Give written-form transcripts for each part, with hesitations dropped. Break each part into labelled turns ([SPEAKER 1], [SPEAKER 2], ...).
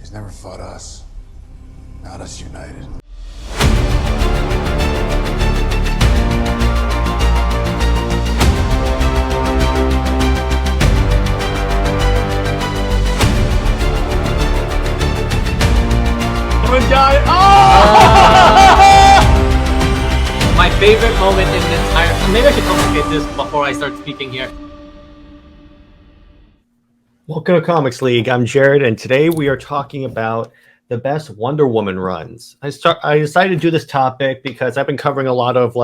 [SPEAKER 1] He's never fought us. Not us united.
[SPEAKER 2] My favorite moment in the entire... Maybe I should complicate this before I start speaking here.
[SPEAKER 3] Welcome to Comics League. I'm Jared, and today we are talking about the best Wonder Woman runs. I decided to do this topic because I've been covering a lot of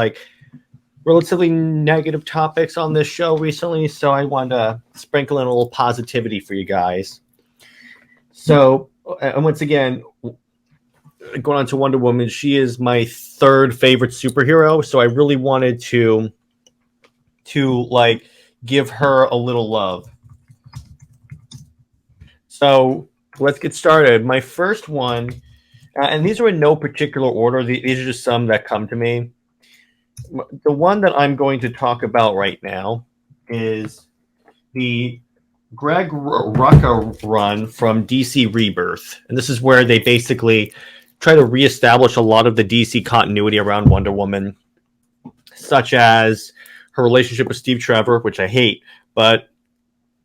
[SPEAKER 3] relatively negative topics on this show recently, so I wanted to sprinkle in a little positivity for you guys. So, and once again, going on to Wonder Woman, she is my third favorite superhero, so I really wanted to give her a little love. So let's get started. My first one, and these are in no particular order. These are just some that come to me. The one that I'm going to talk about right now is the Greg Rucka run from DC Rebirth. And this is where they basically try to reestablish a lot of the DC continuity around Wonder Woman, such as her relationship with Steve Trevor, which I hate, but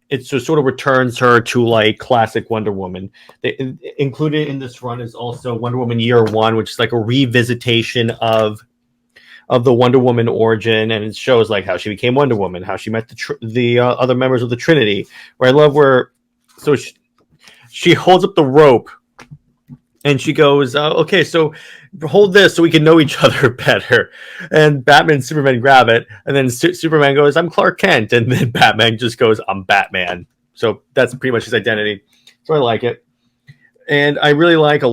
[SPEAKER 3] it sort of returns her to classic Wonder Woman. Included in this run is also Wonder Woman Year One, which is like a revisitation of the Wonder Woman origin, and it shows how she became Wonder Woman, how she met the other members of the Trinity. Where I love she holds up the rope and she goes, "Okay, so hold this so we can know each other better." And Batman and Superman grab it, and then Superman goes, "I'm Clark Kent," and then Batman just goes, "I'm Batman." So that's pretty much his identity. So I like it, and I really like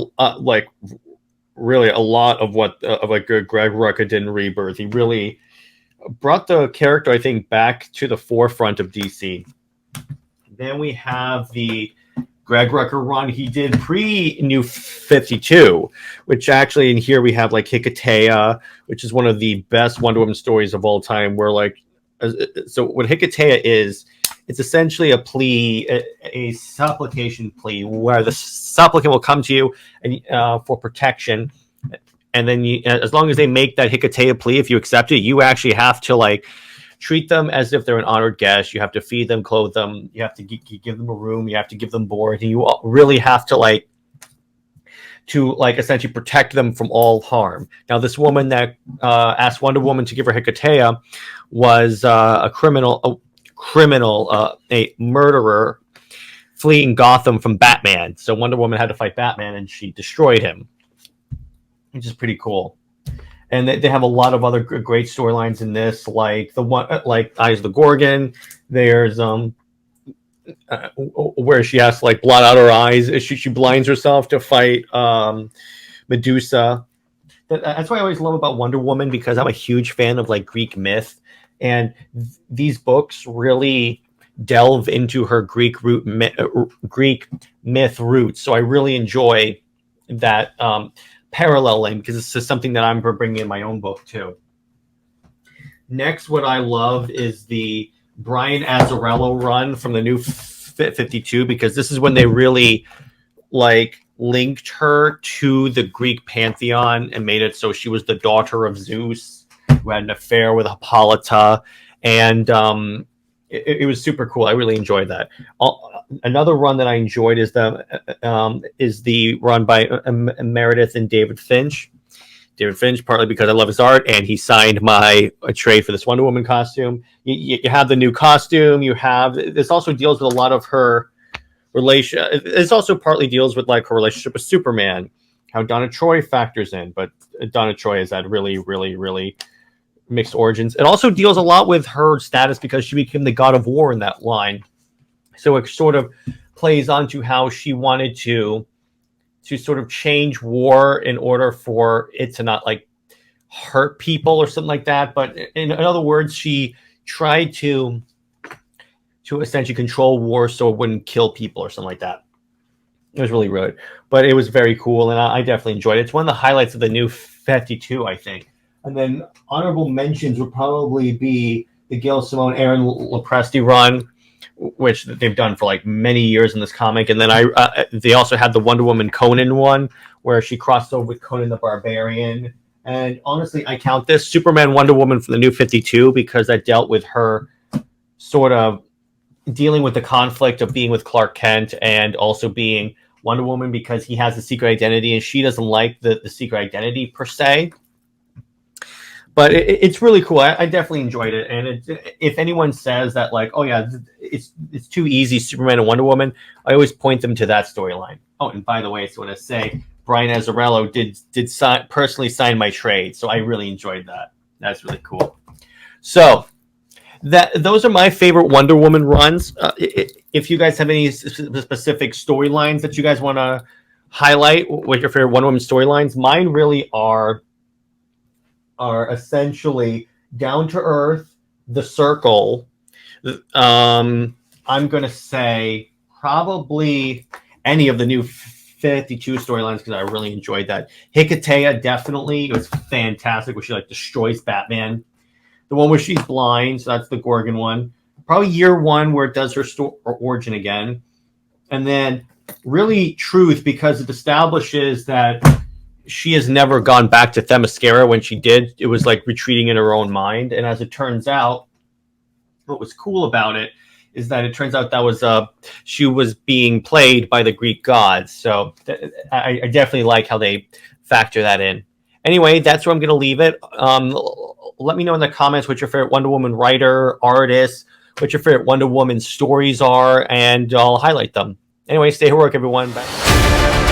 [SPEAKER 3] really a lot of what Greg Rucka did in Rebirth. He really brought the character, I think, back to the forefront of DC. Then we have the Greg Rucka run he did pre-New 52, which actually in here we have Hikatea, which is one of the best Wonder Woman stories of all time, where so what Hikatea is, it's essentially a plea, a supplication plea, where the supplicant will come to you and for protection, and then as long as they make that Hikatea plea, if you accept it, you actually have to treat them as if they're an honored guest. You have to feed them, clothe them. You have to give them a room. You have to give them board. And you really have to essentially protect them from all harm. Now, this woman that asked Wonder Woman to give her Hikatea was a murderer fleeing Gotham from Batman. So Wonder Woman had to fight Batman, and she destroyed him, which is pretty cool. And they have a lot of other great storylines in this, like the one, Eyes of the Gorgon. There's where she has to blot out her eyes. She blinds herself to fight Medusa. That's what I always love about Wonder Woman, because I'm a huge fan of Greek myth, and these books really delve into her Greek myth roots. So I really enjoy that paralleling, because this is something that I'm bringing in my own book too. Next, what I love is the Brian Azzarello run from the New 52, because this is when they really linked her to the Greek pantheon and made it so she was the daughter of Zeus, who had an affair with Hippolyta, and it was super cool. I really enjoyed that. Another run that I enjoyed is the run by Meredith and David Finch. David Finch, partly because I love his art, and he signed my trade for this Wonder Woman costume. You have the new costume. This also deals with a lot of her relation. This also partly deals with her relationship with Superman, how Donna Troy factors in, but Donna Troy has had really, really, really mixed origins. It also deals a lot with her status because she became the god of war in that line. So it sort of plays onto how she wanted to sort of change war in order for it to not hurt people or something like that. But in other words, she tried to essentially control war so it wouldn't kill people or something like that. It was really good, but it was very cool, and I definitely enjoyed it. It's one of the highlights of the New 52, I think. And then honorable mentions would probably be the Gail Simone, Aaron Lopresti run. which they've done for like many years in this comic. And then they also had the Wonder Woman Conan one, where she crossed over with Conan the Barbarian. And honestly, I count this Superman Wonder Woman for the New 52 because that dealt with her sort of dealing with the conflict of being with Clark Kent and also being Wonder Woman, because he has a secret identity and she doesn't like the secret identity per se. But it's really cool. I definitely enjoyed it. And if anyone says that, like, oh yeah, it's too easy, Superman and Wonder Woman, I always point them to that storyline. Oh, and by the way, I just want to say Brian Azzarello did personally sign my trade, so I really enjoyed that. That's really cool. So those are my favorite Wonder Woman runs. If you guys have any specific storylines that you guys want to highlight, what your favorite Wonder Woman storylines, mine really are essentially Down to Earth, The Circle. I'm going to say probably any of the New 52 storylines because I really enjoyed that. Hikatea, definitely. It was fantastic where she like destroys Batman. The one where she's blind, so that's the Gorgon one. Probably Year One where it does her origin again. And then really Truth, because it establishes that she has never gone back to Themyscira. When she did, it was like retreating in her own mind. And as it turns out, what was cool about it is that it turns out that was she was being played by the Greek gods. So I definitely like how they factor that in. Anyway, that's where I'm going to leave it. Let me know in the comments what your favorite Wonder Woman writer, artist, what your favorite Wonder Woman stories are, and I'll highlight them. Anyway, stay heroic, everyone. Bye.